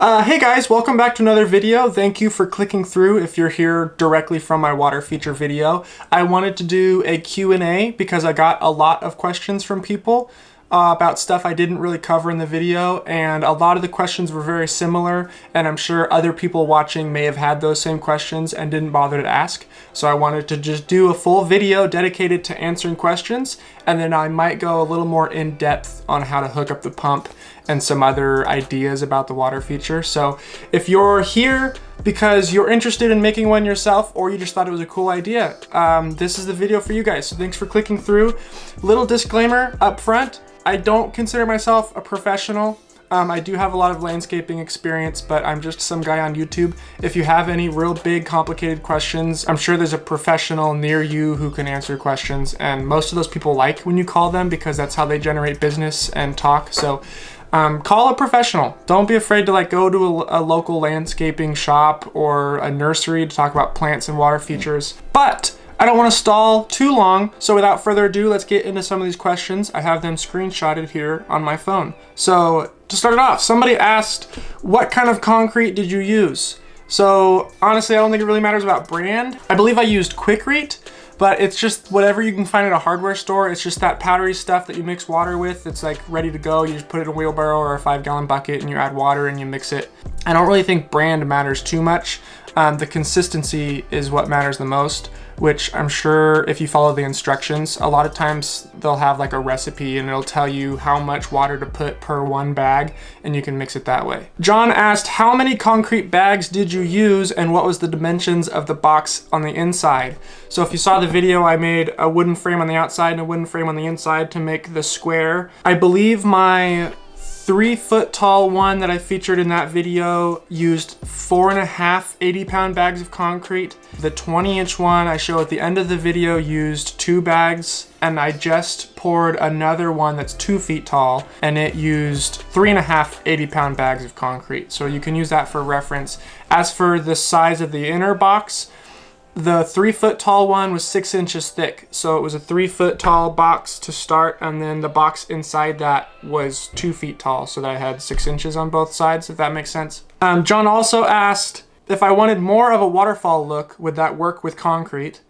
Hey guys, welcome back to another video. Thank you for clicking through if you're here directly from my water feature video. I wanted to do a Q&A because I got a lot of questions from people about stuff I didn't really cover in the video, and a lot of the questions were very similar, and I'm sure other people watching may have had those same questions and didn't bother to ask. So I wanted to just do a full video dedicated to answering questions, and then I might go a little more in depth on how to hook up the pump and some other ideas about the water feature. So if you're here because you're interested in making one yourself, or you just thought it was a cool idea, this is the video for you guys. So thanks for clicking through. Little disclaimer up front, I don't consider myself a professional. I do have a lot of landscaping experience, but I'm just some guy on YouTube. If you have any real big, complicated questions, I'm sure there's a professional near you who can answer questions, and most of those people like when you call them because that's how they generate business and talk. So call a professional. Don't be afraid to go to a local landscaping shop or a nursery to talk about plants and water features. But I don't want to stall too long, so without further ado, let's get into some of these questions. I have them screenshotted here on my phone. So to start it off, somebody asked, what kind of concrete did you use? So honestly, I don't think it really matters about brand. I believe I used Quikrete, but it's just whatever you can find at a hardware store. It's just that powdery stuff that you mix water with. It's like ready to go. You just put it in a wheelbarrow or a 5-gallon bucket and you add water and you mix it. I don't really think brand matters too much. The consistency is what matters the most, which I'm sure if you follow the instructions, a lot of times they'll have like a recipe and it'll tell you how much water to put per one bag, and you can mix it that way. John asked, how many concrete bags did you use and what was the dimensions of the box on the inside? So if you saw the video, I made a wooden frame on the outside and a wooden frame on the inside to make the square. I believe my 3-foot tall one that I featured in that video used 4.5 80-pound bags of concrete. The 20-inch one I show at the end of the video used 2 bags, and I just poured another one that's 2 feet tall, and it used 3.5 80-pound bags of concrete. So you can use that for reference. As for the size of the inner box, the 3-foot tall one was 6 inches thick. So it was a 3-foot tall box to start, and then the box inside that was 2 feet tall, so that I had 6 inches on both sides, if that makes sense. John also asked, if I wanted more of a waterfall look, would that work with concrete?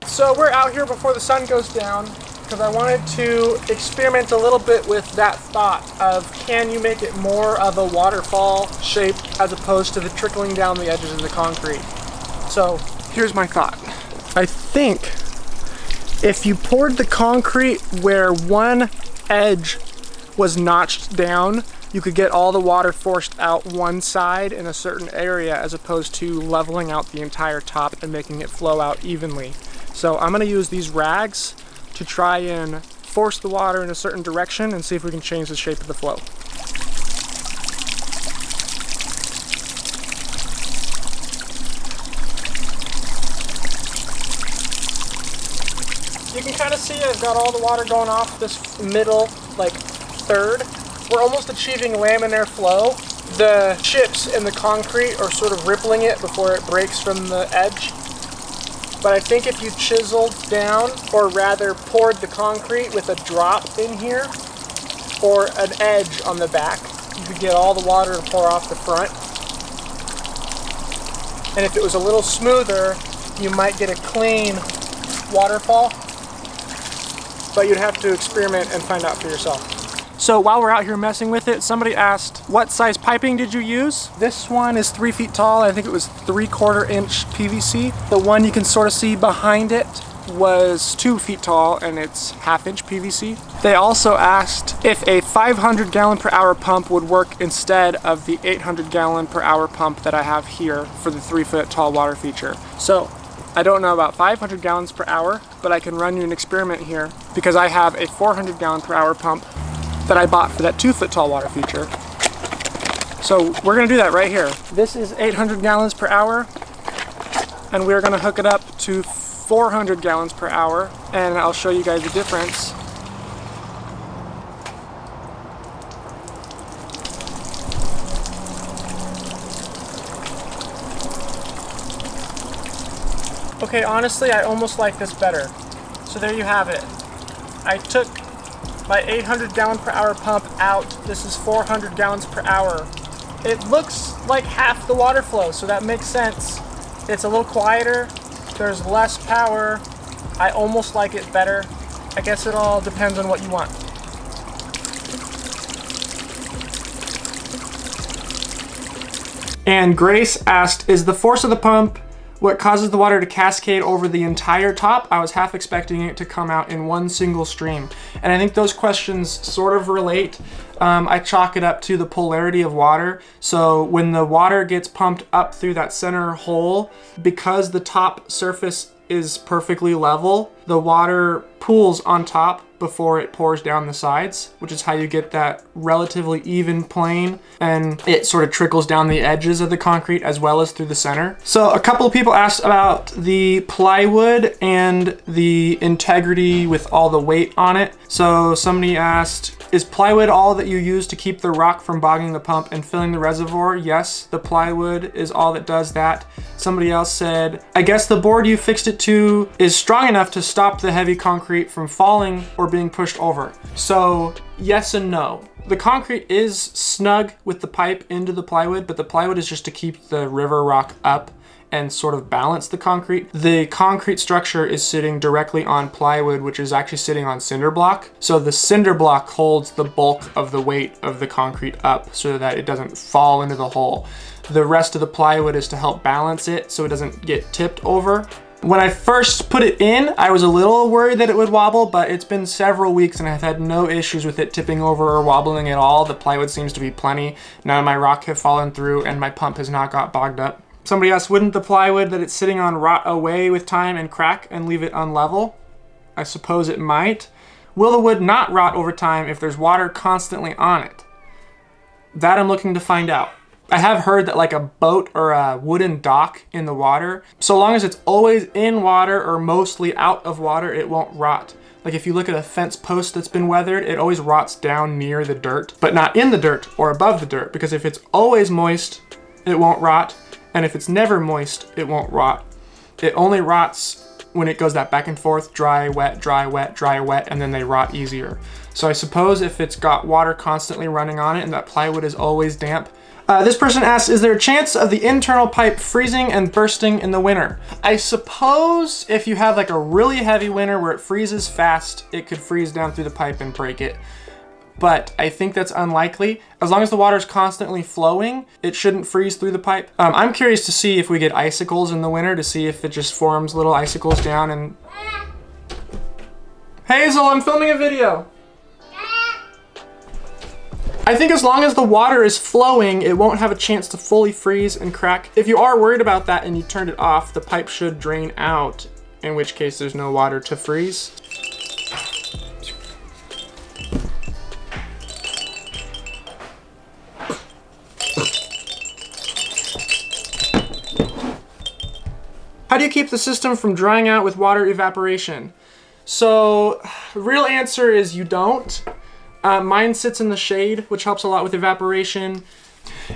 So we're out here before the sun goes down because I wanted to experiment a little bit with that thought of, can you make it more of a waterfall shape as opposed to the trickling down the edges of the concrete? So here's my thought. I think if you poured the concrete where one edge was notched down, you could get all the water forced out one side in a certain area as opposed to leveling out the entire top and making it flow out evenly. So I'm gonna use these rags to try and force the water in a certain direction and see if we can change the shape of the flow. You can kind of see I've got all the water going off this middle, third. We're almost achieving laminar flow. The chips in the concrete are sort of rippling it before it breaks from the edge. But I think if you chiseled down, or rather poured the concrete with a drop in here, or an edge on the back, you could get all the water to pour off the front. And if it was a little smoother, you might get a clean waterfall. But you'd have to experiment and find out for yourself. So while we're out here messing with it, somebody asked, what size piping did you use? This one is 3 feet tall. I think it was 3/4 inch PVC. The one you can sort of see behind it was 2 feet tall, and it's 1/2 inch PVC. They also asked if a 500 gallon per hour pump would work instead of the 800 gallon per hour pump that I have here for the 3-foot tall water feature. So I don't know about 500 gallons per hour, but I can run you an experiment here because I have a 400 gallon per hour pump that I bought for that 2-foot tall water feature. So we're gonna do that right here. This is 800 gallons per hour, and we're gonna hook it up to 400 gallons per hour, and I'll show you guys the difference. Okay, honestly, I almost like this better. So there you have it. I took my 800 gallon per hour pump out. This is 400 gallons per hour. It looks like half the water flow, so that makes sense. It's a little quieter, there's less power. I almost like it better. I guess it all depends on what you want. And Grace asked, is the force of the pump what causes the water to cascade over the entire top? I was half expecting it to come out in one single stream. And I think those questions sort of relate. I chalk it up to the polarity of water. So when the water gets pumped up through that center hole, because the top surface is perfectly level, the water pools on top before it pours down the sides, which is how you get that relatively even plane, and it sort of trickles down the edges of the concrete as well as through the center. So a couple of people asked about the plywood and the integrity with all the weight on it. So somebody asked, is plywood all that you use to keep the rock from bogging the pump and filling the reservoir? Yes, the plywood is all that does that. Somebody else said, I guess the board you fixed it to is strong enough to stop the heavy concrete from falling or being pushed over. So yes and no. The concrete is snug with the pipe into the plywood, but the plywood is just to keep the river rock up and sort of balance the concrete. The concrete structure is sitting directly on plywood, which is actually sitting on cinder block. So the cinder block holds the bulk of the weight of the concrete up so that it doesn't fall into the hole. The rest of the plywood is to help balance it so it doesn't get tipped over. When I first put it in, I was a little worried that it would wobble, but it's been several weeks and I've had no issues with it tipping over or wobbling at all. The plywood seems to be plenty. None of my rock have fallen through and my pump has not got bogged up. Somebody asked, wouldn't the plywood that it's sitting on rot away with time and crack and leave it unlevel? I suppose it might. Will the wood not rot over time if there's water constantly on it? That I'm looking to find out. I have heard that like a boat or a wooden dock in the water, so long as it's always in water or mostly out of water, it won't rot. Like if you look at a fence post that's been weathered, it always rots down near the dirt, but not in the dirt or above the dirt, because if it's always moist, it won't rot. And if it's never moist, it won't rot. It only rots when it goes that back and forth, dry, wet, dry, wet, dry, wet, and then they rot easier. So I suppose if it's got water constantly running on it and that plywood is always damp. This person asks, is there a chance of the internal pipe freezing and bursting in the winter? I suppose if you have like a really heavy winter where it freezes fast, it could freeze down through the pipe and break it. But I think that's unlikely. As long as the water is constantly flowing, it shouldn't freeze through the pipe. I'm curious to see if we get icicles in the winter, to see if it just forms little icicles down and... Hazel, I'm filming a video. I think as long as the water is flowing, it won't have a chance to fully freeze and crack. If you are worried about that and you turned it off, the pipe should drain out, in which case there's no water to freeze. How do you keep the system from drying out with water evaporation? So, the real answer is you don't. Mine sits in the shade, which helps a lot with evaporation.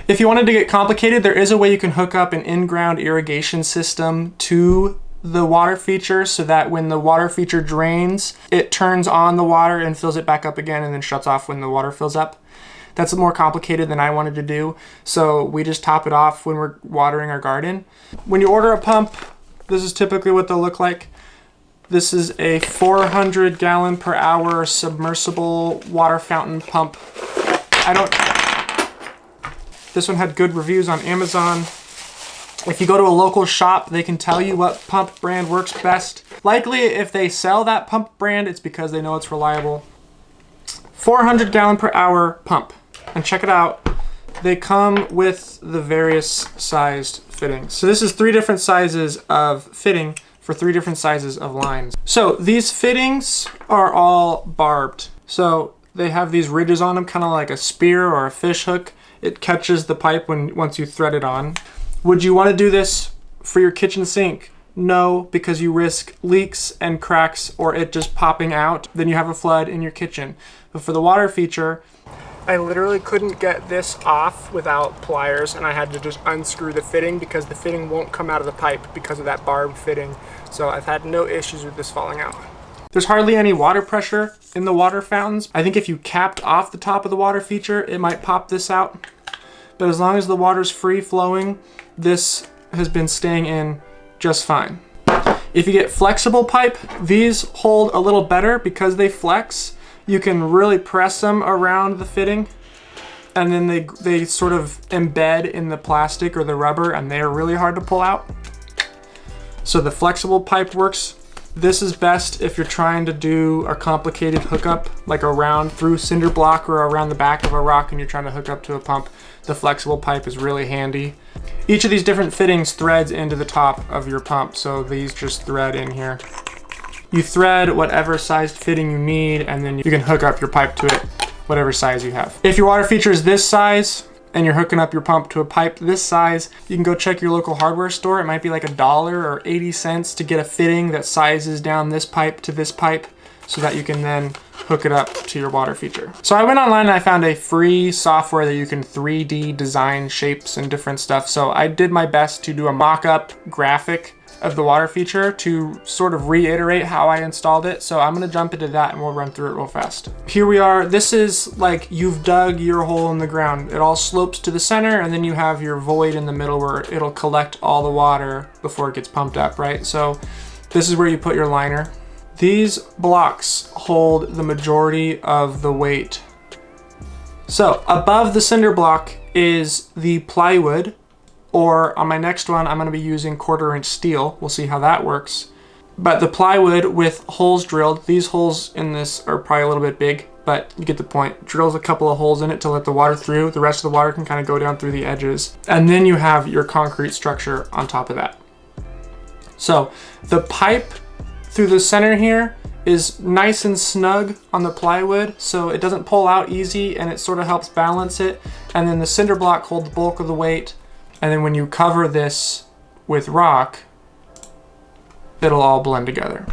If you wanted to get complicated, there is a way you can hook up an in-ground irrigation system to the water feature so that when the water feature drains, it turns on the water and fills it back up again and then shuts off when the water fills up. That's more complicated than I wanted to do, so we just top it off when we're watering our garden. When you order a pump, this is typically what they'll look like. This is a 400 gallon per hour submersible water fountain pump. This one had good reviews on Amazon. If you go to a local shop, they can tell you what pump brand works best. Likely, if they sell that pump brand, it's because they know it's reliable. 400 gallon per hour pump. And check it out. They come with the various sized fittings. So this is 3 different sizes of fitting for 3 different sizes of lines. So these fittings are all barbed. So they have these ridges on them, kind of like a spear or a fish hook. It catches the pipe once you thread it on. Would you want to do this for your kitchen sink? No, because you risk leaks and cracks or it just popping out. Then you have a flood in your kitchen. But for the water feature, I literally couldn't get this off without pliers, and I had to just unscrew the fitting because the fitting won't come out of the pipe because of that barbed fitting. So I've had no issues with this falling out. There's hardly any water pressure in the water fountains. I think if you capped off the top of the water feature, it might pop this out. But as long as the water's free flowing, this has been staying in just fine. If you get flexible pipe, these hold a little better because they flex. You can really press them around the fitting, and then they sort of embed in the plastic or the rubber, and they're really hard to pull out. So the flexible pipe works. This is best if you're trying to do a complicated hookup, like around through cinder block or around the back of a rock and you're trying to hook up to a pump. The flexible pipe is really handy. Each of these different fittings threads into the top of your pump, so these just thread in here. You thread whatever sized fitting you need, and then you can hook up your pipe to it, whatever size you have. If your water feature is this size and you're hooking up your pump to a pipe this size, you can go check your local hardware store. It might be like $1 or 80 cents to get a fitting that sizes down this pipe to this pipe so that you can then hook it up to your water feature. So I went online and I found a free software that you can 3D design shapes and different stuff. So I did my best to do a mock-up graphic of the water feature to sort of reiterate how I installed it. So I'm gonna jump into that and we'll run through it real fast. Here we are. This is like you've dug your hole in the ground. It all slopes to the center, and then you have your void in the middle where it'll collect all the water before it gets pumped up, right? So this is where you put your liner. These blocks hold the majority of the weight. So above the cinder block is the plywood, or on my next one, I'm gonna be using 1/4" steel. We'll see how that works. But the plywood with holes drilled, these holes in this are probably a little bit big, but you get the point. Drills a couple of holes in it to let the water through. The rest of the water can kind of go down through the edges. And then you have your concrete structure on top of that. So the pipe through the center here is nice and snug on the plywood, so it doesn't pull out easy and it sort of helps balance it. And then the cinder block holds the bulk of the weight. And then when you cover this with rock, it'll all blend together.